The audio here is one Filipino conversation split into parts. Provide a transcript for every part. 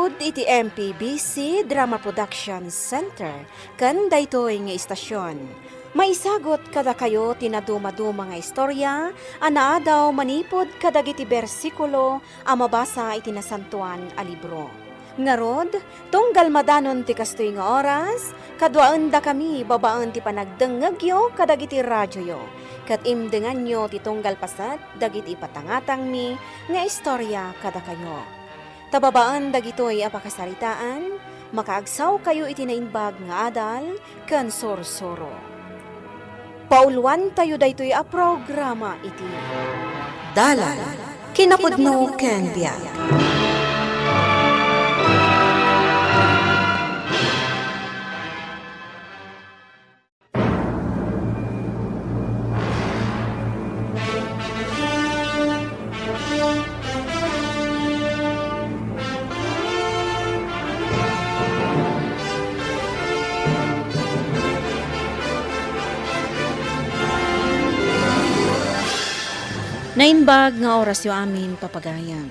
Sugod iti MPBC Drama Production Center kan daytoy nga istasyon. Maisagot kada kayo tinaduma-duma nga istorya, anaa daw manipod kadagiti bersikulo a mabasa iti nasantuan a libro. Ngarod, tunggal madanon ti kastoy nga oras, kadwaan da kami babaan ti panagdengegyo kadagiti radyoyo. Kat imdengan nyo ti tunggal pasat dagiti patangatang mi nga istorya kada kayo. Tababaan dagitoy apakasaritaan, makaagsaw kayo iti nainbag nga adal, kan sorsoro. Pauluan tayo daytoy a programa iti Dalan Kinapudno Ken Biag. Nainbag nga orasyo amin papagayam.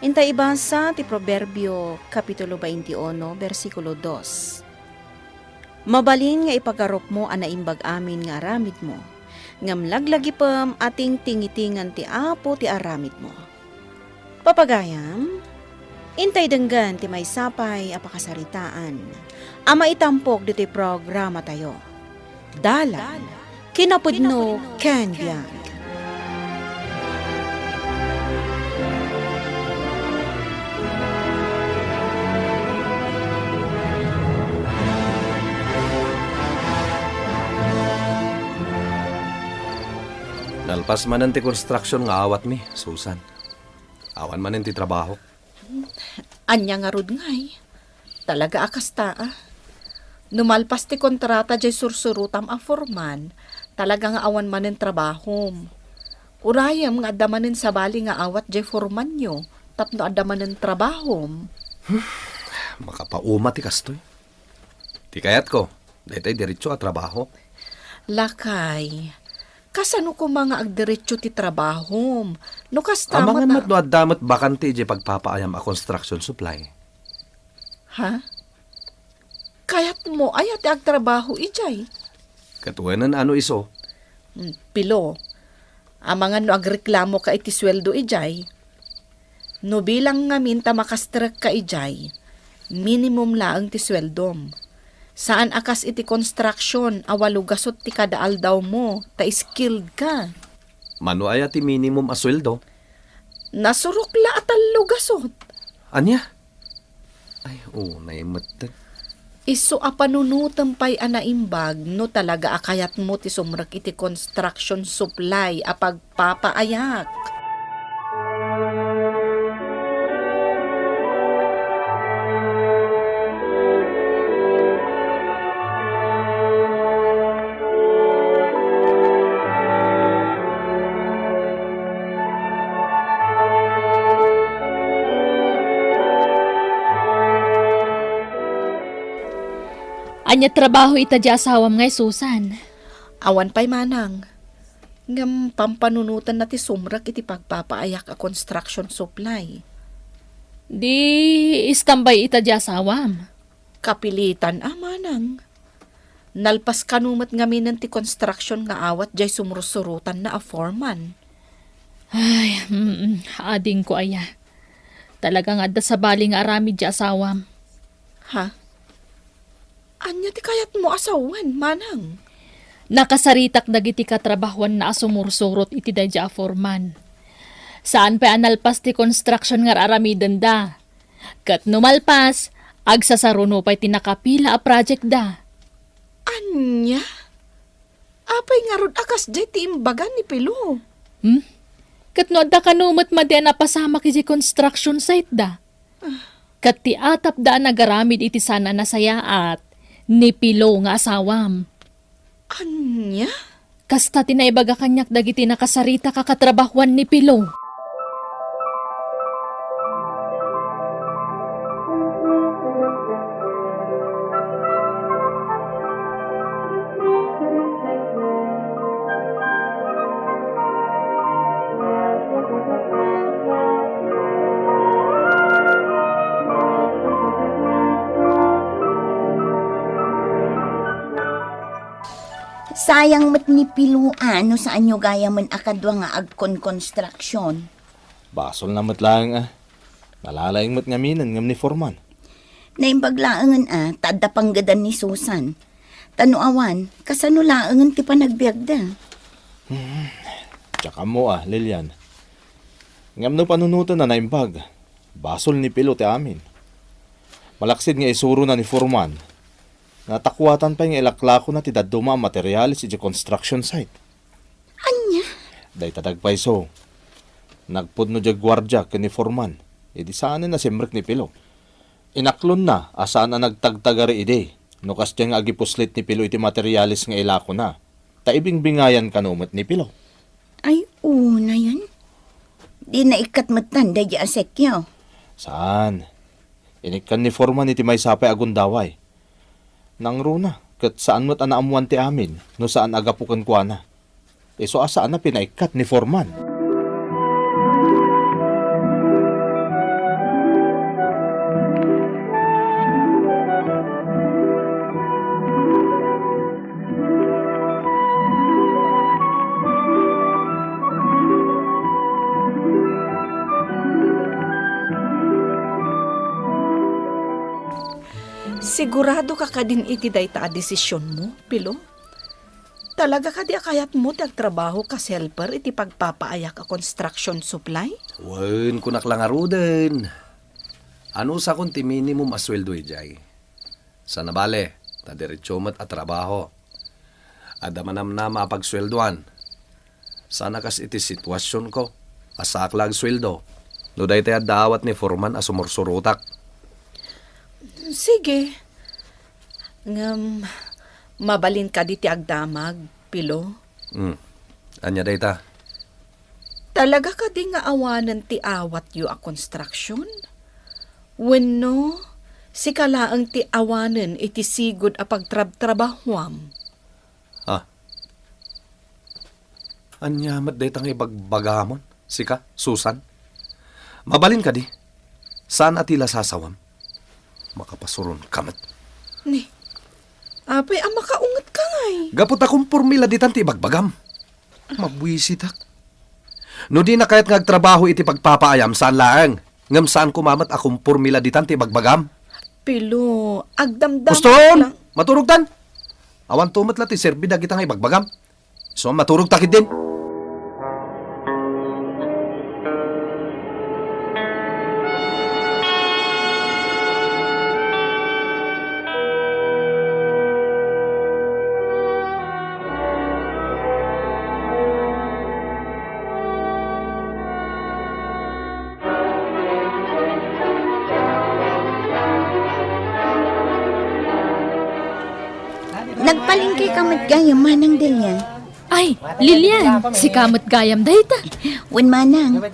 Intay ibasa ti Proverbio Kapitulo 21, versikulo 2. Mabalin nga ipagarop mo ang naimbag amin nga aramid mo, ngam laglagipem ating tingitingan ti apo ti aramid mo. Papagayam, intay denggan ti may sapay apakasaritaan, ama itampok dito'y programa tayo. Dalan, Kinapudno Ken Biag. Nalpas man ti construction nga awat mi, Susan. Awan man ti trabaho. Anya nga rod ngay. Talaga akasta Numalpas ti kontrata jay sursurutam a forman, talaga nga awan manen trabahom. Urayam nga adamanen sa bali nga awat jay forman nyo, tapno adamanen trabahom. Makapauma ti kastoy. Ti kayat ko, daytay diretso a trabaho. Lakay, kasano ko mga agdiretso ti trabahom? No kasta Amang na... matno adamot bakante jay pagpapaayam a construction supply. Ha? Kayat mo ayat ti agtrabaho ijay. Katuwanan ano iso? Pilo, amangan no agreklamo ka iti sweldo ijay. No bilang nga minta makastrak ka ijay, minimum laang ti sweldom. Saan akas iti construction, awalugasot ti kadaal daw mo, ta skilled ka. Mano aya ti minimum a sweldo? Nasurok la at lugasot. Anya? Ay, naimatag. Iso a panunutan pa'y anaimbag no talaga akayat mo ti sumrak iti construction supply a pagpapaayak. Anya trabaho ita di asawam ngay Susan. Awan pa'y manang. Ngam pampanunutan na ti sumrak iti pagpapaayak a construction supply. Di istambay ita di asawam. Kapilitan manang. Nalpas kanumat ngaminan ti construction nga awat jay sumrusurutan na a foreman. Ay, ading ko aya. Talagang adda sa bali nga arami di asawam. Ha? Anya ti kayat mo asawan, manang? Nakasaritak dagiti katrabahuan na asumursurot iti dadya a forman. Saan pa analpas ti construction nga aramiden da? Kat numalpas, agsasaruno pa'y tinakapila a project da. Anya? Apay nga rod akas jay ti imbagan ni Pilo. Kat no adda kanumat madi na pasama kiti construction site da. Kat ti atap da nagaramid iti sana nasayaat ni Pilo nga asawam. Anya? Kasta tinaibaga kanyak dagiti nakasarita kakatrabahuan ni Pilo. Sayang mat ni Pilo ano saan nyo gaya man akadwa nga agkon construction. Basol na matlang Nalalaing mat ngaminan ngam ni Forman. Naimbaglaangan tada panggadan ni Susan. Tanuawan, kasano laangan ti panagbiagda. Tsaka mo Lilian. Ngam no panunutan na naimbag. Basol ni Pilo ti amin. Malaksid nga isuro na ni Forman. Natakwatan pa yung ilaklako na ti daduma ang materialis iti construction site. Anya? Day tatagpay so. Nagpudno di gwardya ni Forman. Idi saan na simrek ni Pilo. Inaklon na asaan na nagtagtagari ide. Nukas dyan nga agipuslit ni Pilo iti materialis nga ilako na. Taibing bingayan kanumot ni Pilo. Ay, una yan. Di na ikat matanda di asekyaw. Saan? Inikan ni Forman iti may sapay agundaway. Nang runa, kat saan mo't anaamuan ti amin, no saan agapukan kwa na. So asaan na pinaikat ni Forman? Sigurado ka din iti dayta a desisyon mo, Pilo? Talaga ka di akayat mo tagtrabaho ka helper iti pagpapaayak a construction supply? Wen, kunak lang aruden. Ano sa kung ti minimum asweldo ijay? Sa nabale, ta diretso mat at trabaho. Ada manam na mapagsweldoan. Sana kas iti sitwasyon ko, asaklag sweldo. No day tayo dawat ni Forman asumursurutak. Sige. Mabalin ka di ti agdamag, Pilo. Anya day ta? Talaga ka di nga awanan ti awat yu a construction? Wenno, si kalaang ti awanan iti sigod a pagtrabtrabahwam. Anya mat day tang ibagbagamon? Sika, Susan? Mabalin ka di? Saan atila sasawam? Makapasuron kamat. Ni, apay ang makaungat ka ngay. Gapot akong formila di tanti bagbagam. Mabwisitak. No di na kahit ngagtrabaho iti pagpapaayam saan laang. Ngam saan kumamat akong formila di tanti bagbagam. Pilo, agdamdam Guston! lang. Maturog tan! Awan tumat lati serbi na kita ngay bagbagam. So maturog takid din. Nagpalingkay ka mat gaya manang Delia. Ay, Lilian, si kamot gayam dayta. Wen manang,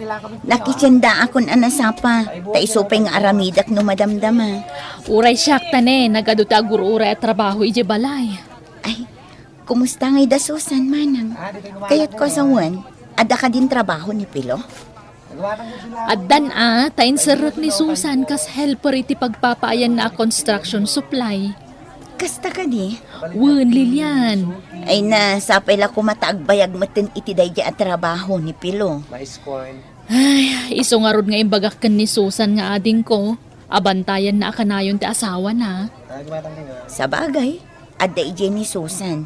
nakitsanda akon anasapa. Ta isupay nga aramidak no madamdama. Uray siyak tane, nagaduta uray at trabaho ije balay. Ay, kumusta ngay da Susan manang? Kayat ko sa wan, ada ka din trabaho ni Pilo? Addan tain serot ni Susan kas helper iti pagpapaayan na construction supply. Kasta ka di? Wen, Lilian. Ay na, sapay la kumatagbayag matin iti dayja at trabaho ni Pilo. Ay, iso nga rod nga imbagak kan ni Susan nga ading ko. Abantayan na akanayon ti asawa na. Sa bagay, ada ije ni Susan.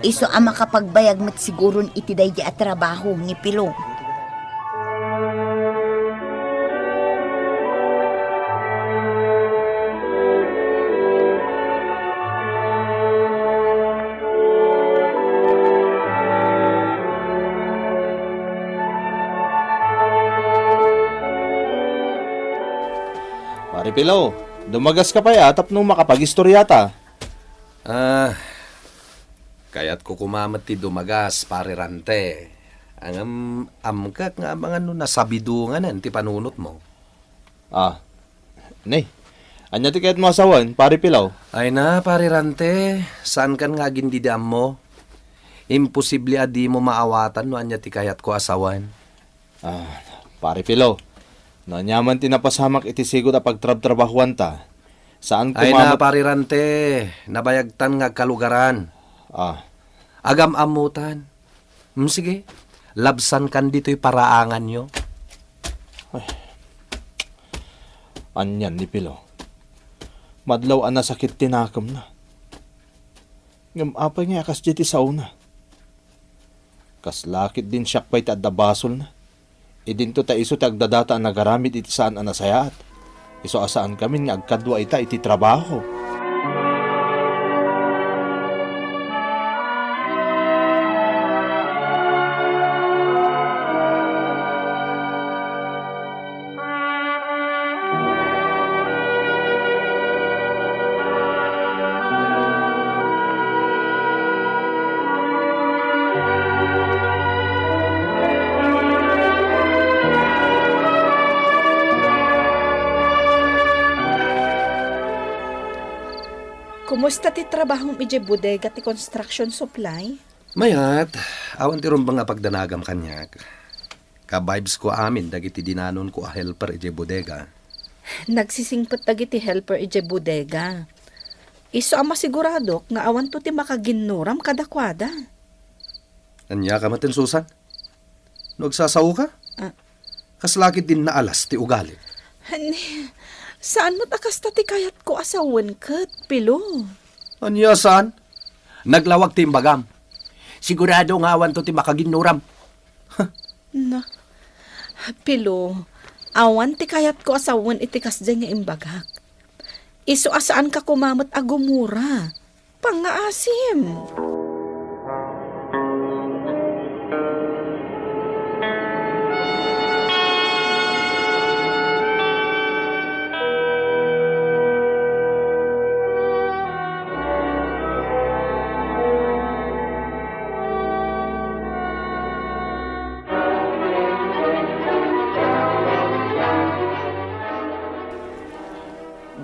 Iso ang makapagbayag mat siguron iti dayja at trabaho ni Pilo. Pare Pilo, dumagas ka pa tap nung makapag-istoryata. Kaya't ko kumamat ti dumagas, pare Rante. Ang amkak nga mga nasabidungan ti panunot mo. Nay, anya ti kahit mo asawan, pare Pilaw. Ay na, pare Rante, saan kan nga gindidam mo? Imposible adi mo maawatan no anya ti kayat ko asawan. Pare Pilaw, nanyaman tinapasamak iti sigod a pagtrab-trabahuan ta. Saan Ay na, kumamat... pare Rante, nabayagtan nga kalugaran. Agam amutan. Sige, labsan kan dito'y paraangan nyo. Anyan ni Pilo. Madlaw ana sakit tinakam na. Ngam apay nga akas diti sa una. Kas lakit din siyak pa'y tadabasol na. Idinto ta iso tagdadata ang nagaramid iti saan anasayaat. Iso asaan kami nga agkadwa ita iti trabaho. Kumusta ti trabahong ije bodega ti construction supply? Mayat, awan ti rumbang nga pagdanagam kanyak. Ka-vibes ko amin, dagiti dinanon ko a helper ije bodega. Nagsisingpot dagiti helper ije bodega. Iso ang masiguradok nga awan to ti makaginuram kadakwada. Anya ka matin, Susan? Nagsasaw ka? Kaslakit din na alas ti ugali. Hani, saan mo't akas ti kayat ko asawan kat, Pilo? Anya saan? Naglawag ti imbagam. Sigurado nga awan to ti makaginuram. Na, Pilo, awan ti kayat ko asawan itikas dyan nga imbagak. Iso asaan ka kumamot agumura. Pangaasim.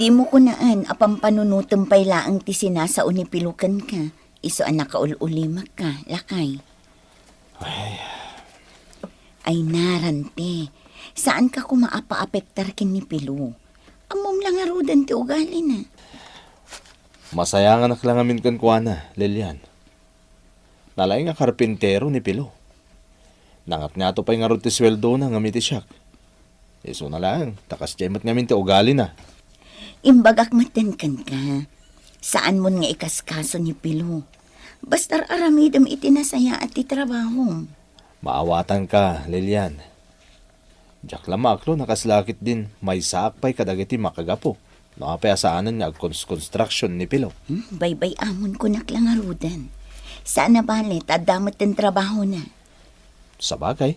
Di mo kunaan, apang panunutom pa'y laang ti sinasao ni Pilukan ka. Iso anak kaul-ulimak ka, lakay. Ay narante, saan ka kumaapa-apektar kin ni Pilu? Amom lang arudan ti ugali na. Masaya nga naklangamin kan kuana, Lilian. Nalay nga karpintero ni Pilo. Nangat nga to pa'y nga ti sweldo na ngamiti siyak. Iso na lang, takas jaymat ngamin ti ugali na. Imbagak matenkan ka. Saan mo nga ikaskaso ni Pilu? Bastar aramidam itinasaya at titrabaho. Maawatan ka, Lilian. Diyak lamaklo, nakaslakit din. May saak pa'y kadagiti makagapo. Nakapaya saanan nga construction ni Pilo. Baybay amon ko naklangarudan. Saan na balit at damot ng trabaho na? Sa bagay.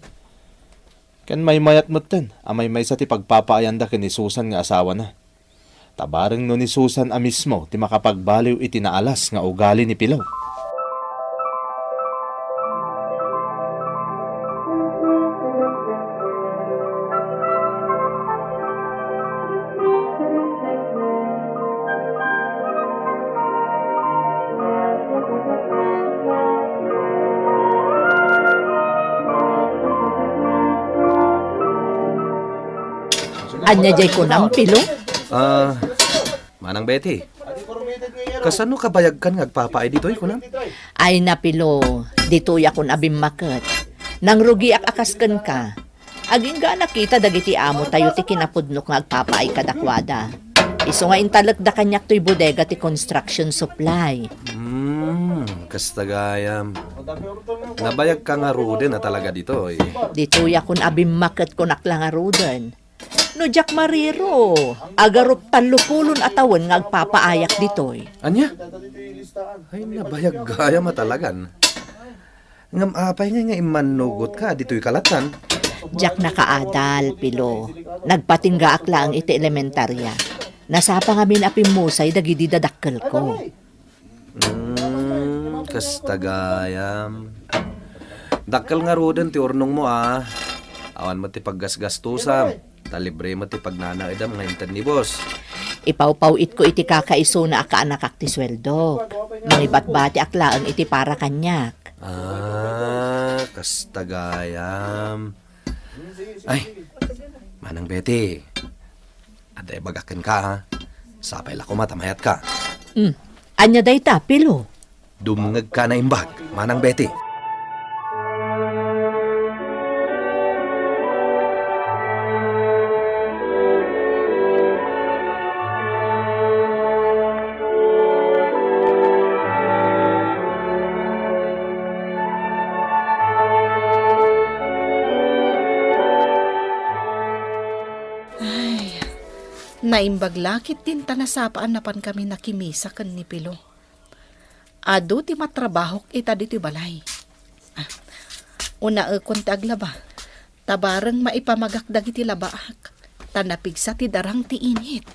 Kan may mayat moten, amay may sa ti pagpapaayanda ken ni Susan nga asawa na. Tabareng no ni Susan a mismo ti makapagbaliw iti naalas nga ugali ni Pilaw. Anya jay ko ng Pilo? Manang Betty. Kasano ka bayag kan ngagpapaay dito'y kunam? Ay napilo, dito yakon abim maket. Nang rugi akasken ka. Aging ga nakita dagiti amo tayo ti kinapudnok nga agpapaay kadakwada. Iso nga intalek da kanyak to'y bodega ti construction supply. Kastagayam. Nabayag ka nga ruden na talaga dito eh. Dito yakon abim maket ko naklangarudan. No Jack Mariro, agarop talupulon atawan nga agpapaayak ditoy. Anya? Ay, nabayag gaya matalagan. Ngam apay nga imanugot ka, dito'y kalatan. Jack nakaadal, Pilo. Nagpatingga akla ang iti elementarya. Nasapa nga minapim musay dagidi dadakkel ko. Kastagayam. Dakkel nga roden ti urnong mo ah. Awan mo ti paggasgastusam. Talibre mo ti pagnanaidam nga intan ni boss. Ipawpawit ko iti kakaiso na akaanak ti sweldo. Mangibat-bati aklaan iti para kanyak. Kastagayam. Ay, Manang Betty. Aday bagakan ka ha. Sapay lako matamayat ka. Anya day ta, Pilo? Dumngag ka na imbag, Manang Betty. Naimbag lakit din tanasapaan napan kami nakimisa kan ni Pilo. Ado ti matrabahok ita dito balay. Una kon ti aglaba. Tabarang maipamagakdag iti labaak. Tanapigsa ti darang ti init.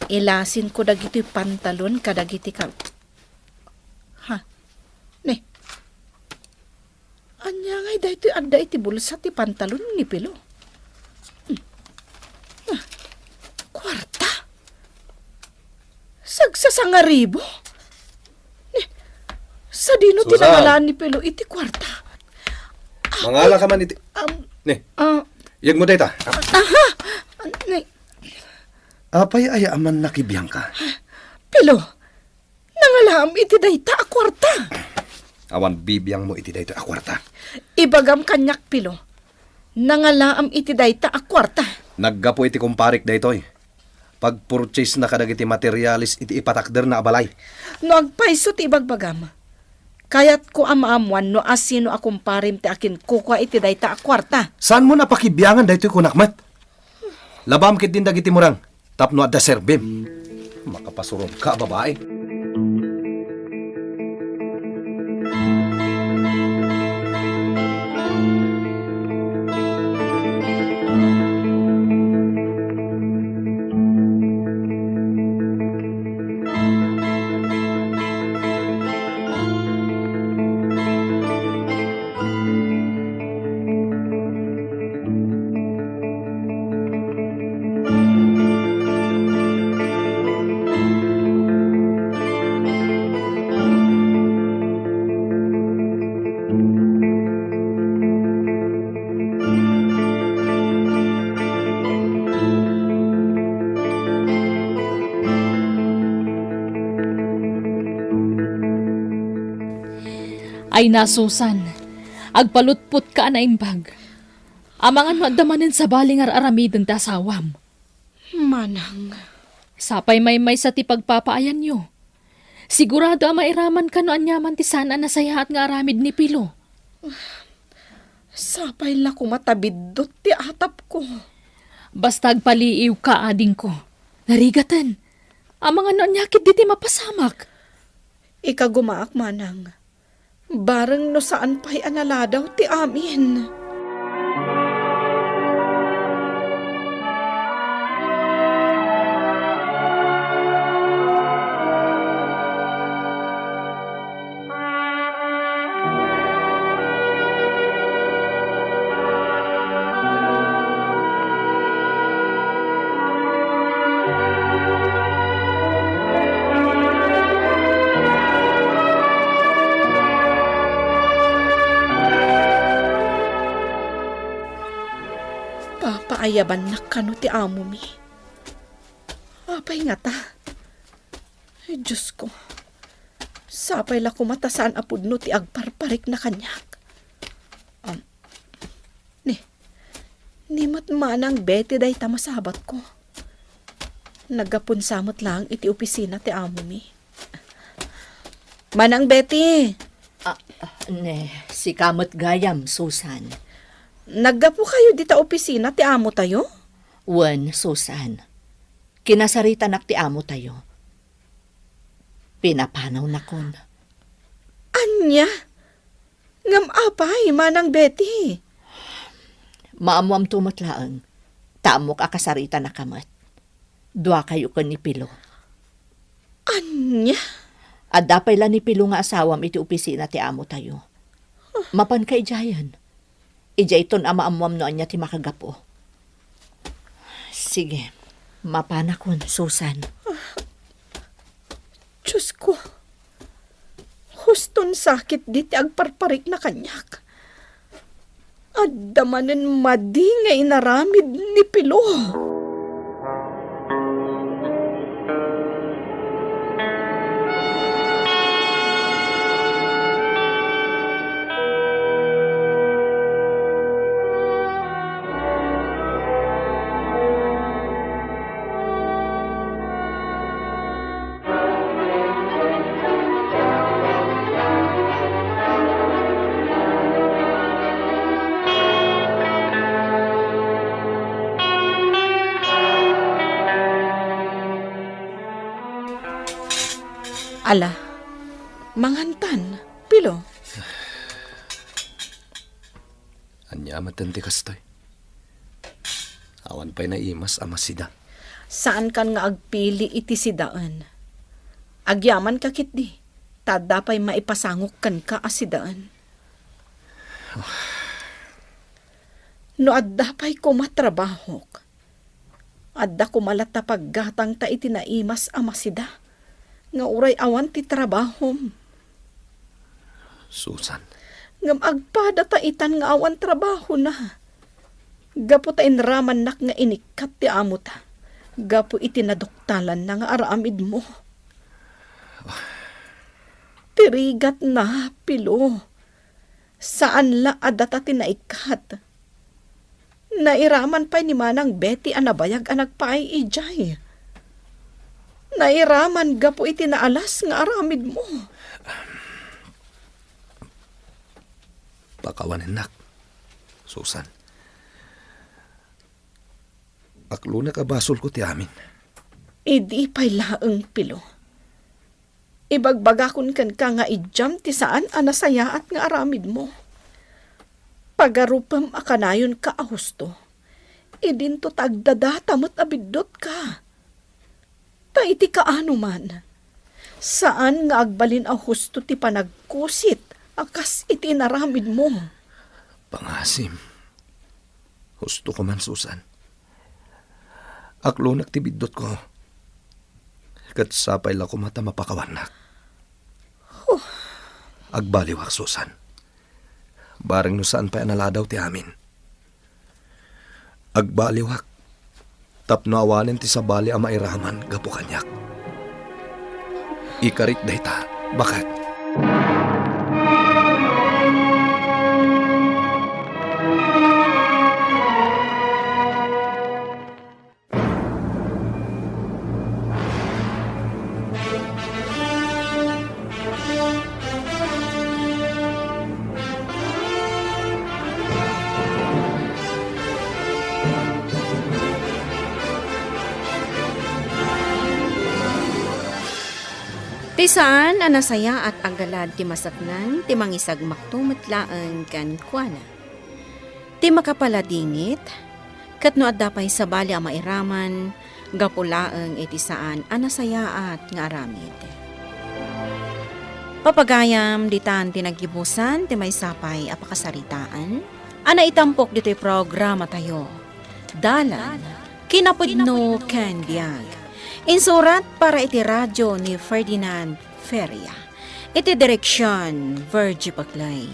Ilasin ko dagiti pantalon kadagiti ka. Ha? Ne? Anya ngay dahito adda iti bulsa ti pantalon ni Pilo. Kwarta? Sagsasangaribo? Sa dino Susan! tinangalaan ni Pelo iti kwarta? Mangala ka man iti... Ne, yag mo dayta. Apay ay aman nakibiyang ka. Pelo, nangalaam iti dayta a kwarta. Awan bibiyang mo iti dayto akwarta. Ibagam kanyak, Pelo. Nangalaam iti dayta a kwarta. Naggapo iti kumparik daytoy. Pag-purchase na kadagiti materialis iti ipatakder na abalay. No agpaiso ti ibagbagam. Kayat ko amaamuan no asino akong parim ti akin kukwa iti dayta a kwarta. Saan mo napakibiyangan daytoy kunakmat? Labam kit din dagiti murang. Tapno adda serbim. Makapasurong ka, babae. Ay nasusan, agpalutpot ka na imbag. Amangan madamanin sa balingar aramidon ta asawam. Manang. Sapay may sa ti pagpapaayan nyo. Sigurado mairaman ka no anyaman ti sana nasayahat nga aramid ni Pilo. Sapay la kumatabidot ti atap ko. Basta agpaliiw ka ading ko. Narigatan. Amangan no anyakit di ti mapasamak. Ika gumaak, Manang. Bareng no saan pa'y analadaw ti amin. Papaayaban na kano ti amo mi. Apay nga ta. Ay, Diyos ko. Sapay la kumatasaan apod no ti agparparik na kanyak. Ni matmanang Betty day tamasabat ko. Nagapon samot lang iti opisina ti amo mi. Manang Betty! Si kamot gayam, Susan. Naggapo kayo dita opisina ti amo tayo? Wen, Susan. Kinasarita nak ti amo tayo. Pinapanaw na kon. Anya? Ngam apay, Manang Betty. Maamuam tumutlaang. Taamok akasarita na kamat. Dua kayo kon ni Pilo. Anya? At dapay la ni Pilo nga asawam iti opisina ti amo tayo. Mapan ka ijayan. Ija iton ama amuam no anya ti makagapo. Sige, mapanakon, Susan. Diyos ko. Huston sakit diti agparparik na kanyak. At damanen madi nga inaramid ni Pilo. Ala, mangantan, Pilo. Anya matanti kastoy. Awan pa'y naimas ama sida. Saan kan nga agpili iti sidaan? Agyaman ka kitdi. Tada pa'y maipasangok kan ka asidaan. No adda pa'y kumatrabahok. Adda kumalata paggatang ta iti naimas ama sida. Nga uray awan ti trabahom. Susan, Ngam agpada ta itan nga awan trabaho na. Gapo ta inraman nak nga inikat ti amo ta. Gapo iti naduktalan na nga aramid mo. Tirigat na, Pilo. Saan la adata tinaikat? Nairaman pa ni Manang Betty anabayag anak pa ay ijay. Nairaman gapo iti naalas nga aramid mo. pakawanin nak. Susan. Aklo na kabasol ko ti amin. Idi pa'y laeng, Pilo. Ibagbagakon kan ka nga ijam ti saan anasayaat nga aramid mo. Pagarupam akanayon ka a husto. Idinto tagdadata mo't abidot ka. Ta iti kaano man. Saan nga agbalin a husto ti panagkusit akas iti naramid mo. Pangasim. Husto ko man, Susan. Aklo naktibidot ko. Kat sapay la ko mata mapakawan nak. Agbaliwak, Susan. Bareng no saan pa analadaw ti amin. Agbaliwak. Tapno awanen ti sabali ang mairaman gapo kanyak. Ikarit dayta. Bakit? Ti saan anasaya at agalad ti masaknan ti mangisag maktumetlaeng kan kuana. Ti makapaladingit, kat no adda pa'y sabali ang mairaman, gapulaeng iti saan anasaya at nga aramid. Papagayam ditan ti naggibusan ti may sapay apakasaritaan, ana itampok dito'y programa tayo. Dalan, kinapudno ken biag. Insurat para iti radyo ni Ferdinand Feria. Iti direksyon, Virgie Paclay.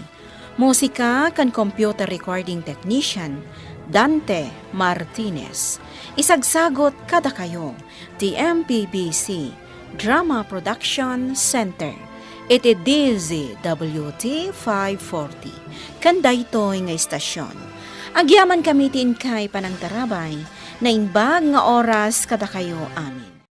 Musika kan computer recording technician, Dante Martinez. Isagsagot kada kayo, ti MPBC Drama Production Center. Iti DZWT 540. Kanda ito nga istasyon. Agyaman kami tin kay panangtarabay, na inbag nga oras kada kayo amin.